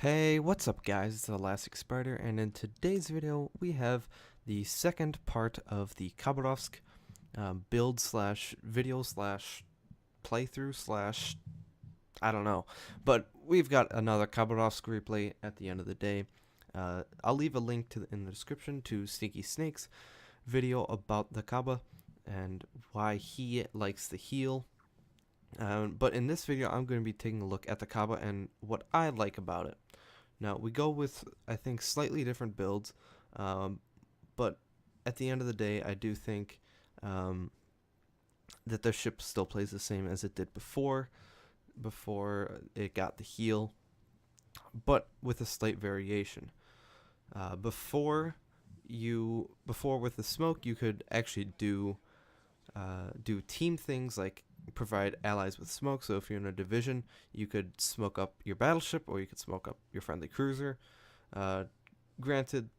Hey, what's up guys, it's ElasticSpyder, and in today's video we have the second part of the Khabarovsk build slash video slash playthrough slash I don't know. But we've got another Khabarovsk replay at the end of the day. I'll leave a link in the description to Sneaky Snake's video about the Khaba and why he likes the heal. But in this video I'm going to be taking a look at the Khaba and what I like about it. Now, we go with, I think, slightly different builds, but at the end of the day, I do think that the ship still plays the same as it did before it got the heal, but with a slight variation. Before with the smoke, you could actually do team things like provide allies with smoke. So if you're in a division, you could smoke up your battleship or you could smoke up your friendly cruiser. Granted,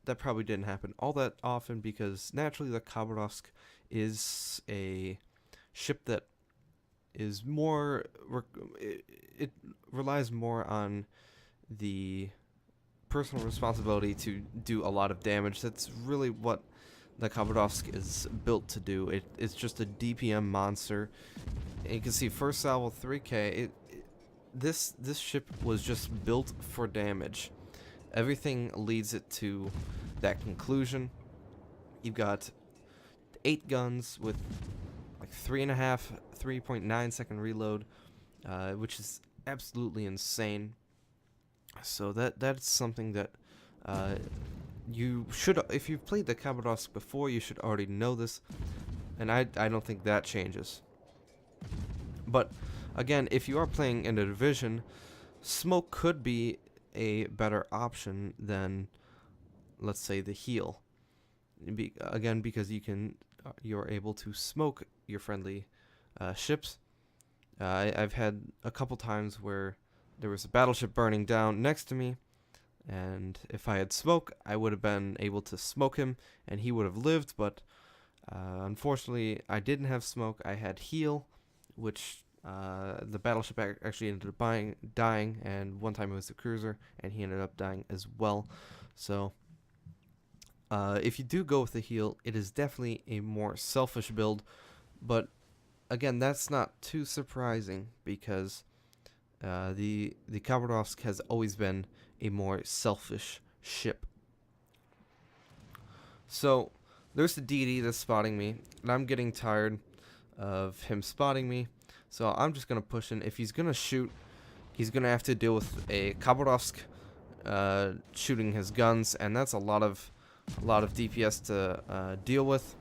that probably didn't happen all that often because naturally the Khabarovsk is a ship that is more it relies more on the personal responsibility to do a lot of damage. That's really what the Khabarovsk is built to do. It's just a DPM monster. And you can see first salvo 3k. This ship was just built for damage. Everything leads it to that conclusion. You've got 8 guns with like 3.9 second reload, which is absolutely insane. So that's something that you should, if you've played the Khabarovsk before, you should already know this, and I don't think that changes. But again, if you are playing in a division, smoke could be a better option than, let's say, the heal. Again, because you're able to smoke your friendly ships. I've had a couple times where there was a battleship burning down next to me, and if I had smoke, I would have been able to smoke him and he would have lived, but unfortunately I didn't have smoke. I had heal, which the battleship actually ended up dying, and one time it was the cruiser and he ended up dying as well. So if you do go with the heal, it is definitely a more selfish build, but again, that's not too surprising because the Khabarovsk has always been a more selfish ship. So there's the DD that's spotting me, and I'm getting tired of him spotting me. So I'm just gonna push in. If he's gonna shoot, he's gonna have to deal with a Khabarovsk shooting his guns, and that's a lot of DPS to deal with.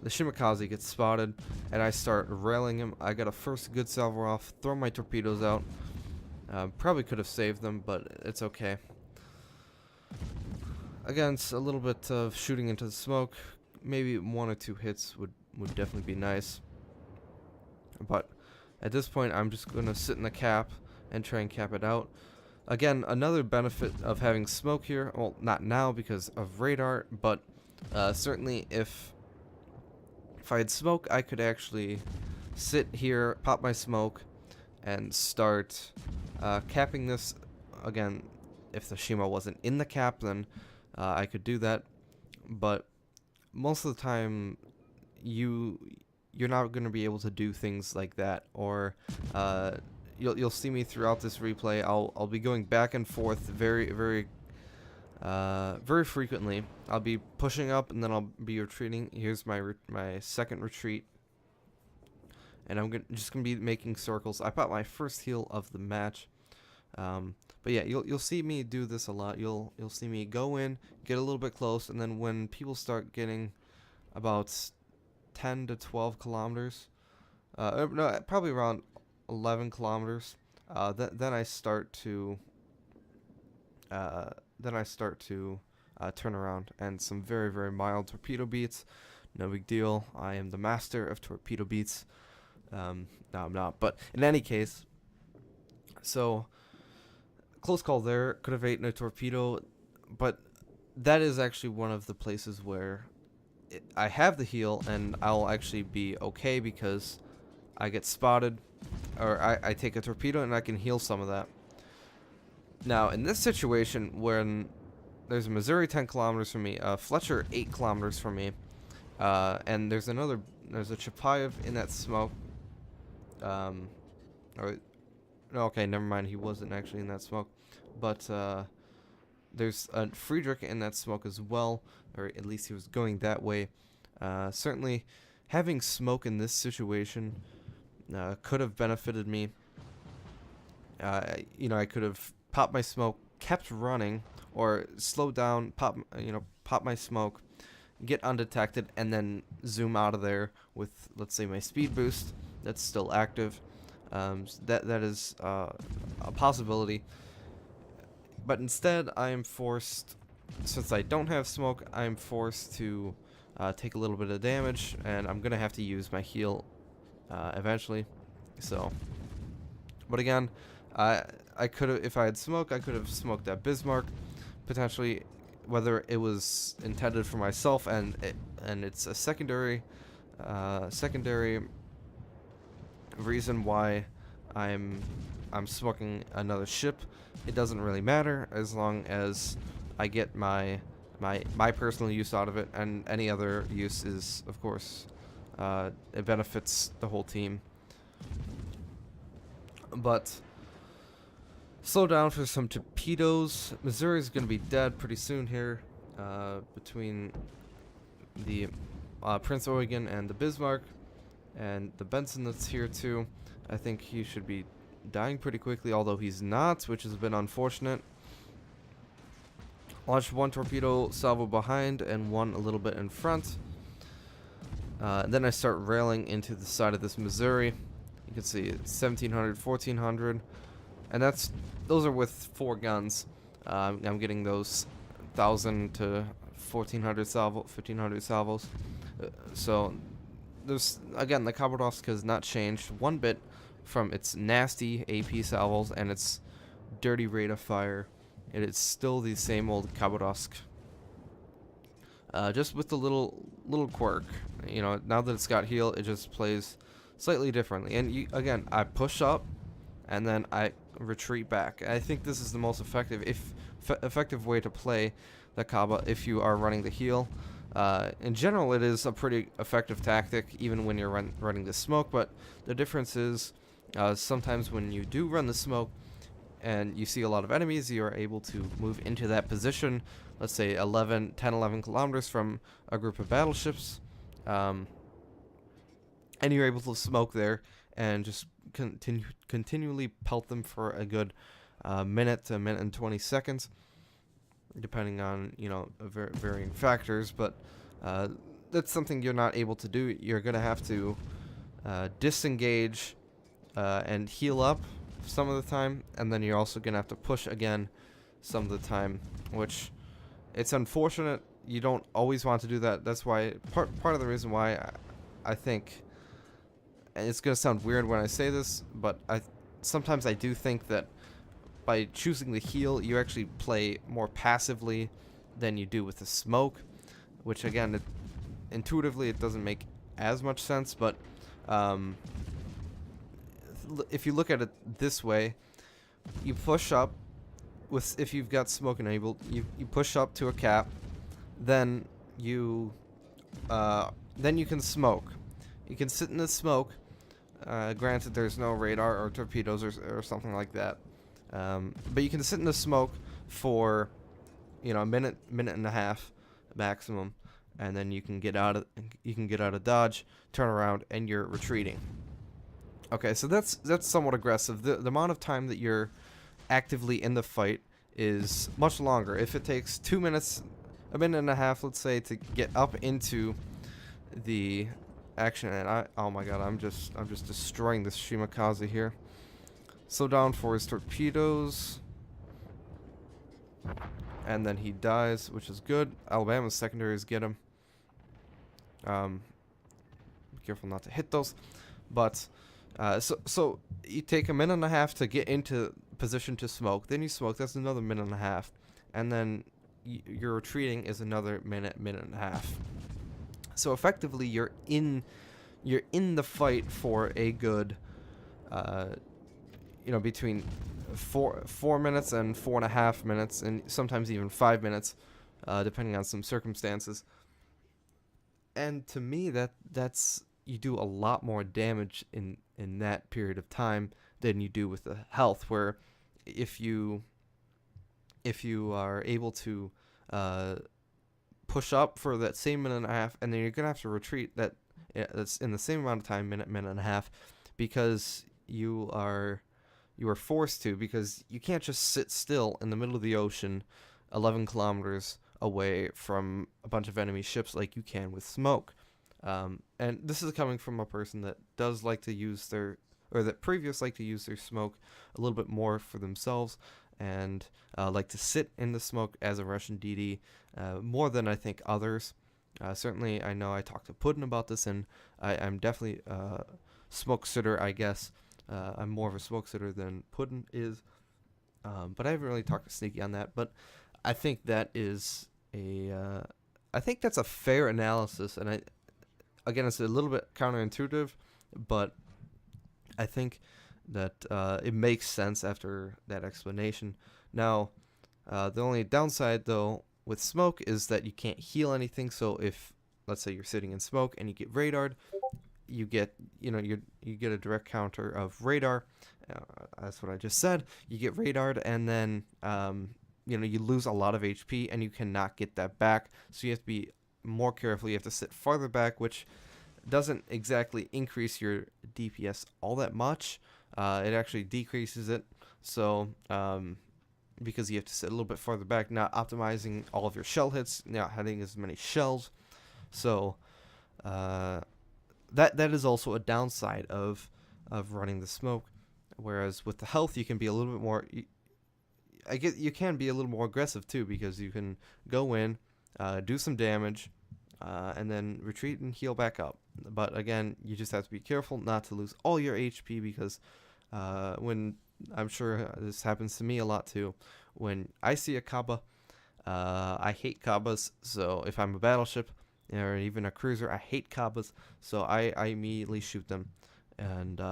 The Shimakaze gets spotted, and I start railing him. I got a first good salvo off, throw my torpedoes out. Probably could have saved them, but it's okay. Again, it's a little bit of shooting into the smoke. Maybe 1 or 2 hits would definitely be nice. But at this point, I'm just going to sit in the cap and try and cap it out. Again, another benefit of having smoke here, well, not now because of radar, but certainly if I had smoke, I could actually sit here, pop my smoke, and start capping this. Again, if the Shima wasn't in the cap, then I could do that, but most of the time you're not going to be able to do things like that, or you'll see me throughout this replay. I'll be going back and forth very frequently. I'll be pushing up and then I'll be retreating. Here's my second retreat, and I'm just gonna be making circles. I popped my first heal of the match, but yeah, you'll see me do this a lot. You'll see me go in, get a little bit close, and then when people start getting about 10 to 12 kilometers, no, probably around 11 kilometers, then I start to turn around, and some very mild torpedo beats. No big deal. I am the master of torpedo beats. No, I'm not. But in any case, so close call there. Could have eaten a torpedo, but that is actually one of the places where I have the heal, and I'll actually be okay because I get spotted, or I take a torpedo and I can heal some of that. Now, in this situation, when there's a Missouri 10 kilometers from me, Fletcher 8 kilometers from me, and there's a Chapayev in that smoke. Or, okay, never mind. He wasn't actually in that smoke, but there's a Friedrich in that smoke as well, or at least he was going that way. Certainly, having smoke in this situation could have benefited me. I could have popped my smoke, kept running, or slowed down, pop my smoke, get undetected, and then zoom out of there with, let's say, my speed boost that's still active. That is a possibility. But instead, I am forced, since I don't have smoke, I am forced to take a little bit of damage, and I'm gonna have to use my heal eventually. So, but again, I could have, if I had smoke, I could have smoked that Bismarck, potentially, whether it was intended for myself and it's a secondary reason why I'm smoking another ship. It doesn't really matter as long as I get my personal use out of it, and any other use is, of course, it benefits the whole team. But slow down for some torpedoes. Missouri's going to be dead pretty soon here, between the Prince Eugen and the Bismarck, and the Benson that's here too. I think he should be dying pretty quickly, although he's not, which has been unfortunate. Launched one torpedo salvo behind and one a little bit in front. Then I start railing into the side of this Missouri. You can see it's 1700, 1400, and those are with 4 guns. I'm getting those 1000 to 1400 salvo, 1500 salvos. So there's, again, the Khabarovsk has not changed one bit from its nasty AP salvos and its dirty rate of fire. It is still the same old Khabarovsk, just with the little quirk. Now that it's got heal, it just plays slightly differently. And again, I push up, and then I retreat back. I think this is the most effective way to play the Khaba if you are running the heal. In general, it is a pretty effective tactic, even when you're running the smoke. But the difference is, sometimes when you do run the smoke, and you see a lot of enemies, you are able to move into that position, let's say 10, 11 kilometers from a group of battleships, and you're able to smoke there and just continually pelt them for a good minute to a minute and 20 seconds, depending on, varying factors. But that's something you're not able to do. You're going to have to disengage and heal up some of the time, and then you're also gonna have to push again some of the time, which it's unfortunate. You don't always want to do that. That's why part of the reason why I think, and it's gonna sound weird when I say this, but sometimes I do think that by choosing the heal, you actually play more passively than you do with the smoke, which again, intuitively it doesn't make as much sense, but if you look at it this way, you push up if you've got smoke enabled, you push up to a cap, then you can smoke. You can sit in the smoke. Granted, there's no radar or torpedoes or something like that, but you can sit in the smoke for a minute and a half maximum, and then you can get out of dodge, turn around, and you're retreating. Okay, so that's somewhat aggressive. The amount of time that you're actively in the fight is much longer. If it takes 2 minutes, a minute and a half, let's say, to get up into the action, and oh my god, I'm just destroying this Shimakaze here. Slow down for his torpedoes, and then he dies, which is good. Alabama's secondaries get him. Be careful not to hit those, but. So you take a minute and a half to get into position to smoke. Then you smoke. That's another minute and a half, and then your retreating is another minute and a half. So effectively, you're in the fight for a good, between 4 minutes and 4.5 minutes, and sometimes even 5 minutes, depending on some circumstances. And to me, that's you do a lot more damage in that period of time than you do with the health. Where if you are able to uh, push up for that same minute and a half, and then you're gonna have to retreat that's in the same amount of time, minute and a half, because you are forced to, because you can't just sit still in the middle of the ocean 11 kilometers away from a bunch of enemy ships like you can with smoke. And this is coming from a person that does like to use that previous like to use their smoke a little bit more for themselves, and like to sit in the smoke as a Russian DD more than I think others. Certainly, I know I talked to Puddin about this, and I'm definitely a smoke sitter, I guess. I'm more of a smoke sitter than Puddin is, but I haven't really talked to Sneaky on that. But I think that is I think that's a fair analysis, and again, it's a little bit counterintuitive, but I think that it makes sense after that explanation. Now, the only downside, though, with smoke is that you can't heal anything. So if, let's say, you're sitting in smoke and you get radared, you get a direct counter of radar. That's what I just said. You get radared, and then you lose a lot of HP, and you cannot get that back. So you have to be more careful. You have to sit farther back, which doesn't exactly increase your DPS all that much. It actually decreases it. So because you have to sit a little bit farther back, not optimizing all of your shell hits, not having as many shells. So that is also a downside of running the smoke. Whereas with the health, you can be a little bit more. You can be a little more aggressive too, because you can go in, do some damage, and then retreat and heal back up. But again, you just have to be careful not to lose all your HP, because when I'm sure this happens to me a lot too, when I see a Khaba, I hate Khabas. So if I'm a battleship or even a cruiser, I hate Khabas. So I immediately shoot them. And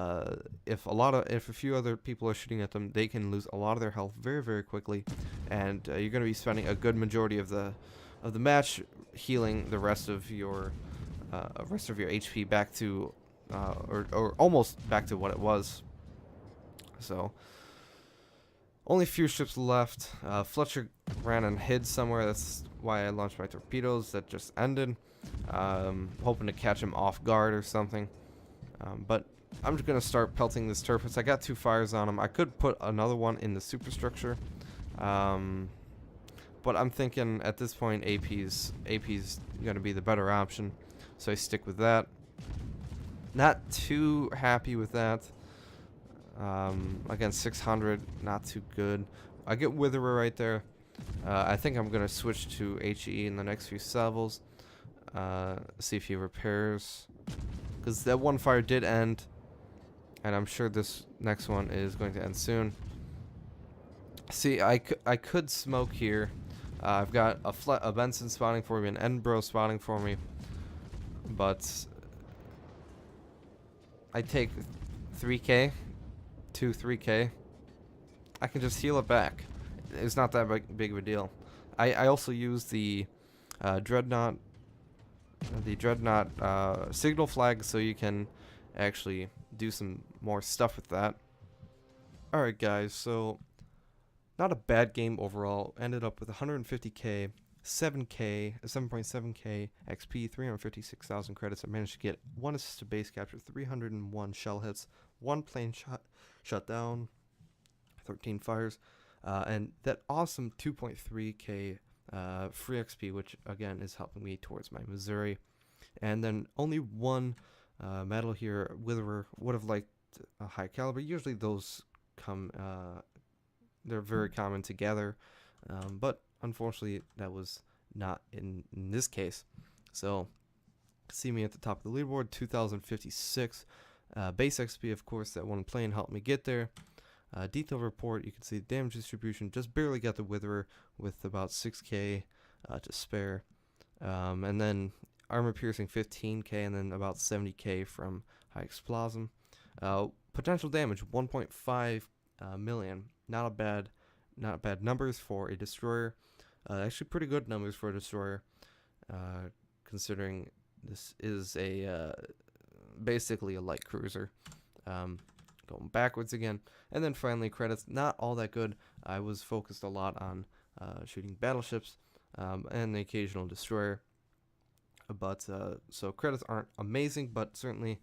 if a few other people are shooting at them, they can lose a lot of their health very, very quickly, and you're going to be spending a good majority of the match healing the rest of your HP back to or almost back to what it was. So only a few ships left. Fletcher ran and hid somewhere. That's why I launched my torpedoes. That just ended. Hoping to catch him off guard or something. But I'm just going to start pelting this turpits. I got 2 fires on him. I could put another one in the superstructure. But I'm thinking at this point AP's going to be the better option. So I stick with that. Not too happy with that. Again, 600, not too good. I get Witherer right there. I think I'm going to switch to HE in the next few salvos. See if he repairs. Because that one fire did end, and I'm sure this next one is going to end soon. See, I could smoke here. I've got a Benson spawning for me, an Edinburgh spawning for me, but I take 3k, 3k. I can just heal it back. It's not that big of a deal. I also use the Dreadnought. The Dreadnought signal flag, so you can actually do some more stuff with that. Alright guys, so not a bad game overall. Ended up with 150k, 7.7k XP, 356,000 credits. I managed to get 1 assist to base capture, 301 shell hits, 1 plane shut down, 13 fires, and that awesome 2.3k free XP, which again is helping me towards my Missouri. And then only 1 medal here. Witherer would have liked a high caliber. Usually those come, they're very common together, but unfortunately that was not in this case. So see me at the top of the leaderboard, 2056. Base XP, of course, that 1 plane helped me get there. Detail report, you can see the damage distribution, just barely got the Witherer with about 6k to spare. And then armor piercing 15k, and then about 70k from high explosum. Potential damage 1.5 million. Not bad numbers for a destroyer. Actually, pretty good numbers for a destroyer, considering this is a basically a light cruiser. Going backwards again, and then finally credits. Not all that good. I was focused a lot on shooting battleships and the occasional destroyer. But so credits aren't amazing, but certainly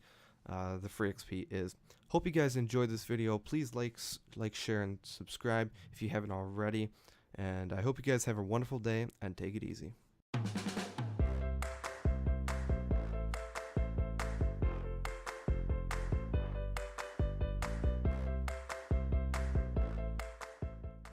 the free XP is. Hope you guys enjoyed this video. Please like, share, and subscribe if you haven't already. And I hope you guys have a wonderful day and take it easy.